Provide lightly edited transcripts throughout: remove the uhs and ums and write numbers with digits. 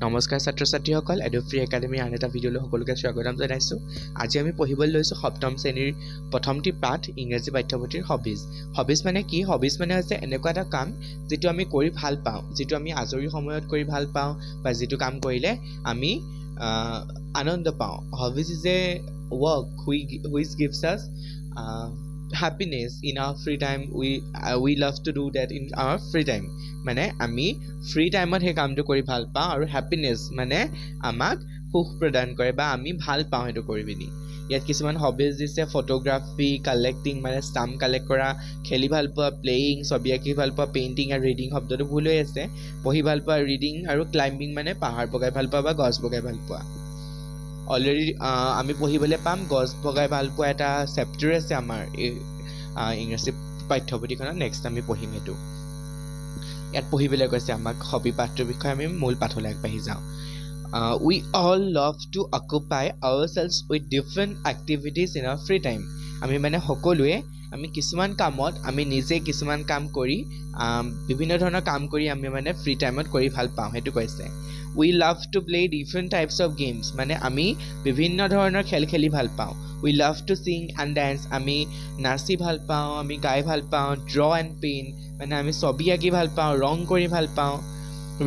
নমস্কাৰ ছাত্ৰ ছাত্ৰীসকল এডুফ্ৰী একাডেমীৰ আন এটা ভিডিঅ'লৈ সকলোকে স্বাগতম জনাইছোঁ। আজি আমি পঢ়িবলৈ লৈছোঁ সপ্তম শ্ৰেণীৰ প্ৰথমটি পাঠ ইংৰাজী পাঠ্যপুথিৰ হবিজ। হবিজ মানে কি? হবিজ মানে হৈছে এনেকুৱা এটা কাম যিটো আমি কৰি ভাল পাওঁ, যিটো আমি আজৰি সময়ত কৰি ভাল পাওঁ বা যিটো কাম কৰিলে আমি আনন্দ পাওঁ। Hobbies is a work which gives আছ happiness in our free time. We love to do that in our free time. মানে আমি ফ্ৰী টাইমত সেই কামটো কৰি ভাল পাওঁ আৰু হ্যাপিনেছ মানে আমাক সুখ প্ৰদান কৰে বা আমি ভাল পাওঁ সেইটো কৰি পিনি। ইয়াত কিছুমান হবিজ দিছে ফটোগ্ৰাফী, কালেক্টিং মানে ষ্টাম্প কালেক্ট কৰা, খেলি ভাল পোৱা, প্লেয়িং, ছবি আঁকি ভাল পোৱা, পেইণ্টিং আৰু ৰিডিং শব্দটো ভুল হৈ আছে। পঢ়ি ভাল পোৱা, ৰিডিং আৰু ক্লাইম্বিং মানে পাহাৰ বগাই ভাল পোৱা বা গছ বগাই ভাল পোৱা। অলৰেডি আমি পঢ়িবলৈ পাম গছ বগাই ভাল পোৱা এটা চেপ্টাৰ আছে আমাৰ এই ইংৰাজী পাঠ্যপুথিখনত। নেক্সট আমি পঢ়িম সেইটো। ইয়াত পঢ়িবলৈ কৈছে আমাক হবি পাঠটোৰ বিষয়ে। আমি মূল পাঠলৈ আগবাঢ়ি যাওঁ। We all love to occupy ourselves with different activities in our free time. আমি মানে সকলোৱে আমি কিছুমান কামত আমি নিজে কিছুমান কাম কৰি বিভিন্ন ধৰণৰ কাম কৰি আমি মানে ফ্ৰী টাইমত কৰি ভাল পাওঁ সেইটো কৈছে। We love to play different types of games মানে আমি বিভিন্ন ধৰণৰ খেল খেলি ভাল পাওঁ। We love to sing and dance আমি নাচি ভাল পাওঁ, আমি গাই ভাল পাওঁ। Draw and paint মানে আমি ছবি আঁকি ভাল পাওঁ, ৰং কৰি ভাল পাওঁ।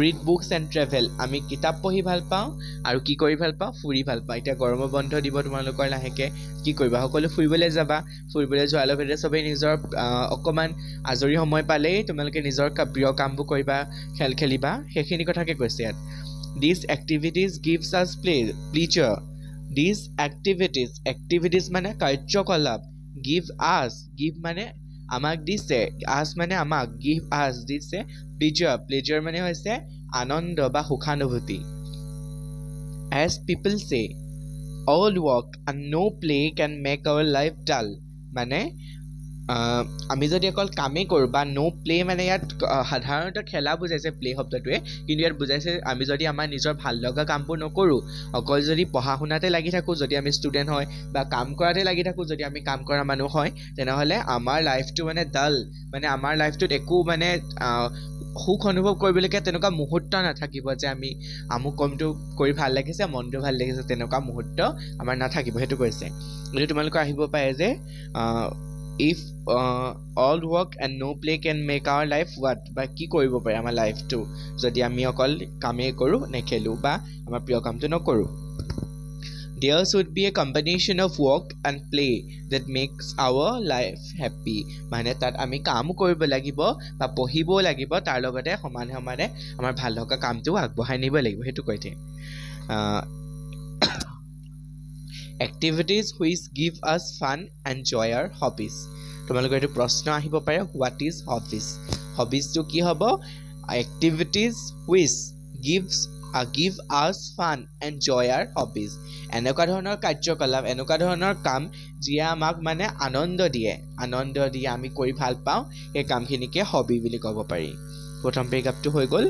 ৰিড বুকছ এণ্ড ট্ৰেভেল আমি কিতাপ পঢ়ি ভাল পাওঁ আৰু কি কৰি ভাল পাওঁ? ফুৰি ভাল পাওঁ। এতিয়া গৰমৰ বন্ধ দিব তোমালোকৰ লাহেকৈ, কি কৰিবা? সকলো ফুৰিবলৈ যাবা। ফুৰিবলৈ যোৱাৰ লগতে চবেই নিজৰ অকণমান আজৰি সময় পালেই তোমালোকে নিজৰ প্ৰিয় কামবোৰ কৰিবা, খেল খেলিবা, সেইখিনি কথাকে কৈছে ইয়াত। These activities gives us pleasure. These activities মানে কাৰ্যকলাপ, give মানে আমাক দিছে, us মানে আমাক, give us দিছে pleasure মানে হৈছে আনন্দ বা সুখানুভূতি। As people say, all work and no play can make our life dull মানে আমি যদি অকল কামেই কৰোঁ বা ন' প্লে মানে ইয়াত সাধাৰণতে খেলা বুজাইছে প্লে শব্দটোৱে, কিন্তু ইয়াত বুজাইছে আমি যদি আমাৰ নিজৰ ভাল লগা কামবোৰ নকৰোঁ, অকল যদি পঢ়া শুনাতে লাগি থাকোঁ, যদি আমি ষ্টুডেণ্ট হয় বা কাম কৰাতে লাগি থাকোঁ, যদি আমি কাম কৰা মানুহ হয়, তেনেহ'লে আমাৰ লাইফটো মানে ডাল মানে আমাৰ লাইফটোত একো মানে সুখ অনুভৱ কৰিবলৈকে তেনেকুৱা মুহূৰ্ত নাথাকিব যে আমি আমুক কামটো কৰি ভাল লাগিছে, মনটো ভাল লাগিছে, তেনেকুৱা মুহূৰ্ত আমাৰ নাথাকিব সেইটো কৈছে। যদি তোমালোকৰ আহিব পাৰে যে if all work and no play can make our life what বা কি কৰিব পাৰে আমাৰ লাইফটো যদি আমি অকল কামেই কৰোঁ, নেখেলোঁ বা আমাৰ প্ৰিয় কামটো নকৰোঁ। There should be a combination of work and play that makes our life happy মানে তাত আমি কামো কৰিব লাগিব বা পঢ়িবও লাগিব, তাৰ লগতে সমানে সমানে আমাৰ ভাল লগা কামটো আগবঢ়াই নিব লাগিব সেইটো কৈছে। Activities which give us fun and joy are hobbies. তোমালোকৰ এইটো প্ৰশ্ন আহিব পাৰে, হোৱাট ইজ হবিজ? হবিজটো কি হ'ব? Activities which give us fun and joy are hobbies. এনেকুৱা ধৰণৰ কাৰ্যকলাপ, এনেকুৱা ধৰণৰ কাম যিয়ে আমাক মানে আনন্দ দিয়ে আমি কৰি ভাল পাওঁ, সেই কামখিনিকে হবি বুলি ক'ব পাৰি। প্ৰথম পেৰাগ্ৰাফটো হৈ গ'ল।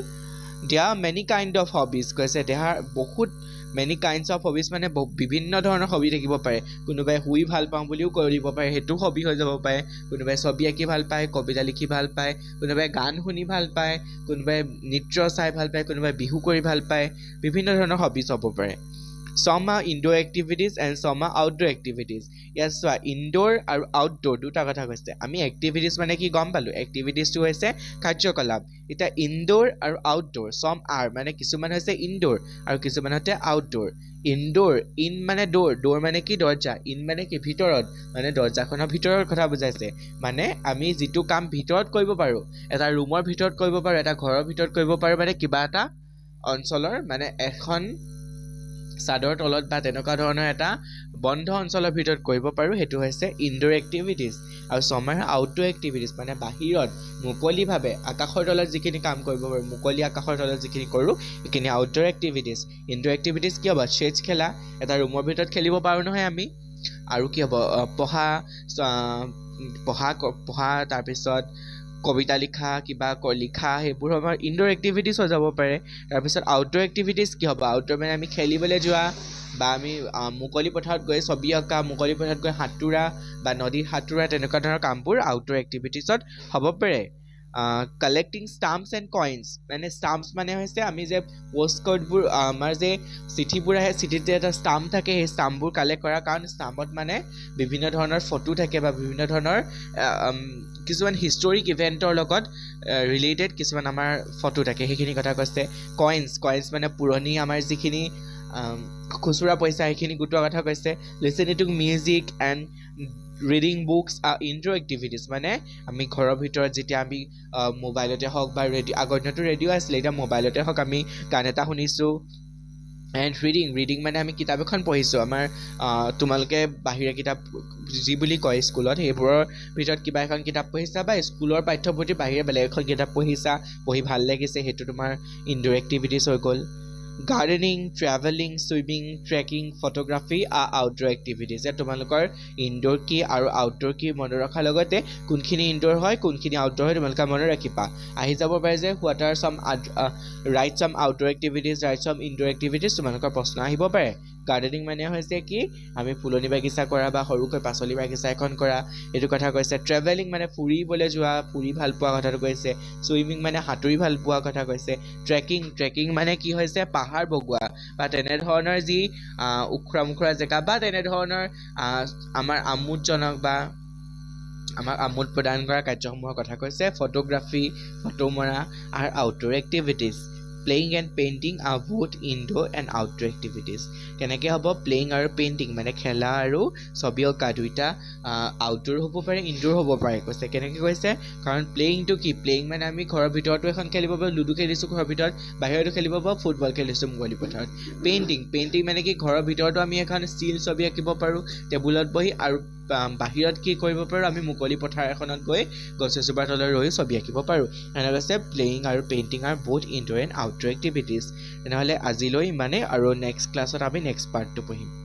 There are many kind of hobbies কৈছে। there are বহুত many kinds of hobbies মানে বিভিন্ন ধৰণৰ হবি থাকিব পাৰে। কোনোবাই শুই ভাল পাওঁ বুলিও কৰিব পাৰে, সেইটো হবি হৈ যাব পাৰে। কোনোবাই ছবি আঁকি ভাল পায়, কবিতা লিখি ভাল পায়, কোনোবাই গান শুনি ভাল পায়, কোনোবাই নৃত্য চাই ভাল পায়, কোনোবাই বিহু কৰি ভাল পায়, বিভিন্ন ধৰণৰ হবিজ হ'ব পাৰে। Some are indoor activities and some are outdoor activities. ইয়াত চোৱা ইনডোৰ আৰু আউটডোৰ দুটা কথা কৈছে। আমি এক্টিভিটিজ মানে কি গম পালোঁ, এক্টিভিটিজটো হৈছে কাৰ্যকলাপ। এতিয়া ইনডোৰ আৰু আউটডোৰ, some are মানে কিছুমান হৈছে ইনডোৰ আৰু কিছুমান হৈছে আউটডোৰ। ইনডোৰ, ইন মানে ডোৰ মানে কি দৰ্জা, ইন মানে কি ভিতৰত, মানে দৰ্জাখনৰ ভিতৰৰ কথা বুজাইছে। মানে আমি যিটো কাম ভিতৰত কৰিব পাৰোঁ, এটা ৰুমৰ ভিতৰত কৰিব পাৰোঁ, এটা ঘৰৰ ভিতৰত কৰিব পাৰোঁ, মানে কিবা এটা অঞ্চলৰ মানে এখন চাদৰ তলত বা তেনেকুৱা ধৰণৰ এটা বন্ধ অঞ্চলৰ ভিতৰত কৰিব পাৰোঁ, সেইটো হৈছে ইনডোৰ এক্টিভিটিজ। আৰু ছমাৰ আউটডোৰ এক্টিভিটিজ মানে বাহিৰত মুকলিভাৱে আকাশৰ তলত যিখিনি কাম কৰিব পাৰোঁ, মুকলি আকাশৰ তলত যিখিনি কৰোঁ, সেইখিনি আউটডোৰ এক্টিভিটিজ। ইনডোৰ এক্টিভিটিজ কি হ'ব? চেছ খেলা, এটা ৰুমৰ ভিতৰত খেলিব পাৰোঁ নহয় আমি। আৰু কি হ'ব? পঢ়া তাৰপিছত কবিতা লিখা, কিবা লিখা, সেইবোৰ আমাৰ ইনডোৰ এক্টিভিটিজ হৈ যাব পাৰে। তাৰপিছত আউটডোৰ এক্টিভিটিজ কি হ'ব? আউটডোৰ মানে আমি খেলিবলৈ যোৱা বা আমি মুকলি পথাৰত গৈ ছবি অঁকা, মুকলি পথাৰত গৈ সাঁতোৰা বা নদীত সাঁতোৰা, তেনেকুৱা ধৰণৰ কামবোৰ আউটডোৰ এক্টিভিটিজত হ'ব পাৰে। কালেক্টিং ষ্টাম্পছ এণ্ড কইনছ মানে ষ্টাম্পছ মানে হৈছে আমি যে পষ্ট কাৰ্ডবোৰ আমাৰ যে চিঠিবোৰ আহে চিঠিত যে এটা ষ্টাম্প থাকে সেই ষ্টাম্পবোৰ কালেক্ট কৰা কাৰণ ষ্টাম্পত মানে বিভিন্ন ধৰণৰ ফটো থাকে বা বিভিন্ন ধৰণৰ কিছুমান হিষ্টৰিক ইভেণ্টৰ লগত ৰিলেটেড কিছুমান আমাৰ ফটো থাকে সেইখিনি কথা কৈছে কইনছ মানে পুৰণি আমাৰ যিখিনি খুচুৰা পইচা সেইখিনি গোটোৱা কথা কৈছে listening to music and reading books indoor activities মানে আমি ঘৰৰ ভিতৰত যেতিয়া আমি মোবাইলতে হওক বা আগৰ দিনতো ৰেডিঅ' আছিলে এতিয়া মোবাইলতে হওক আমি গান এটা শুনিছোঁ এণ্ড ৰিডিং মানে আমি কিতাপ এখন পঢ়িছোঁ আমাৰ তোমালোকে বাহিৰা কিতাপ যি বুলি কয় স্কুলত সেইবোৰৰ ভিতৰত কিবা এখন কিতাপ পঢ়িছা বা স্কুলৰ পাঠ্যপুথিৰ বাহিৰে বেলেগ এখন কিতাপ পঢ়িছা পঢ়ি ভাল লাগিছে সেইটো তোমাৰ ইনডোৰ এক্টিভিটিজ হৈ গ'ল gardening travelling swimming trekking photography outdoor activities তোমালোকৰ ইনডোৰ কি আৰু আউটডোৰ কি মনত ৰখাৰ লগতে কোনখিনি ইনডোৰ হয় কোনখিনি আউটডোৰ হয় তোমালোকে মনত ৰাখিবা আহি যাব পাৰে যে হোৱাট আৰ চাম ৰাইট চাম আউটডোৰ এক্টিভিটিজ ৰাইট চাম ইনডোৰ এক্টিভিটিজ তোমালোকৰ প্ৰশ্ন আহিব পাৰে গাৰ্ডেনিং মানে হৈছে কি আমি ফুলনি বাগিচা কৰা বা সৰুকৈ পাচলি বাগিচা এখন কৰা এইটো কথা কৈছে ট্ৰেভেলিং মানে ফুৰিবলৈ যোৱা ফুৰি ভাল পোৱা কথাটো কৈছে ছুইমিং মানে সাঁতুৰি ভাল পোৱা কথা কৈছে ট্ৰেকিং মানে কি হৈছে পাহাৰ বগোৱা বা তেনেধৰণৰ যি উখৰা মুখৰা জেগা বা তেনেধৰণৰ আমাৰ আমোদজনক বা আমাক আমোদ প্ৰদান কৰা কাৰ্যসমূহৰ কথা কৈছে ফটোগ্ৰাফী ফটো মৰা আৰু outdoor activities playing and painting R both indoor and outdoor activities কেনেকৈ হ'ব প্লেয়িং আৰু পেইণ্টিং মানে খেলা আৰু ছবি অঁকা দুইটা আউটডোৰ হ'ব পাৰে ইনডোৰ হ'ব পাৰে কৈছে কেনেকৈ কৈছে কাৰণ প্লেয়িংটো কি প্লেয়িং মানে আমি ঘৰৰ ভিতৰতো এখন খেলিব পাৰোঁ লুডু খেলিছোঁ ঘৰৰ ভিতৰত বাহিৰতো খেলিব পাৰোঁ ফুটবল খেলিছোঁ মুকলি পথাৰত পেইণ্টিং মানে কি ঘৰৰ ভিতৰতো আমি এখন ষ্টিল ছবি আঁকিব পাৰোঁ টেবুলত বহি আৰু বাহিৰত কি কৰিব পাৰোঁ আমি মুকলি পথাৰ এখনত গৈ গছ এজোপাৰ তলত ৰৈ ছবি আঁকিব পাৰোঁ এনেকৈ কৈছে প্লেয়িং আৰু painting R both indoor and outdoor activities তেনেহ'লে আজিলৈ ইমানেই আৰু নেক্সট ক্লাছত আমি নেক্সট পাৰ্টটো পঢ়িম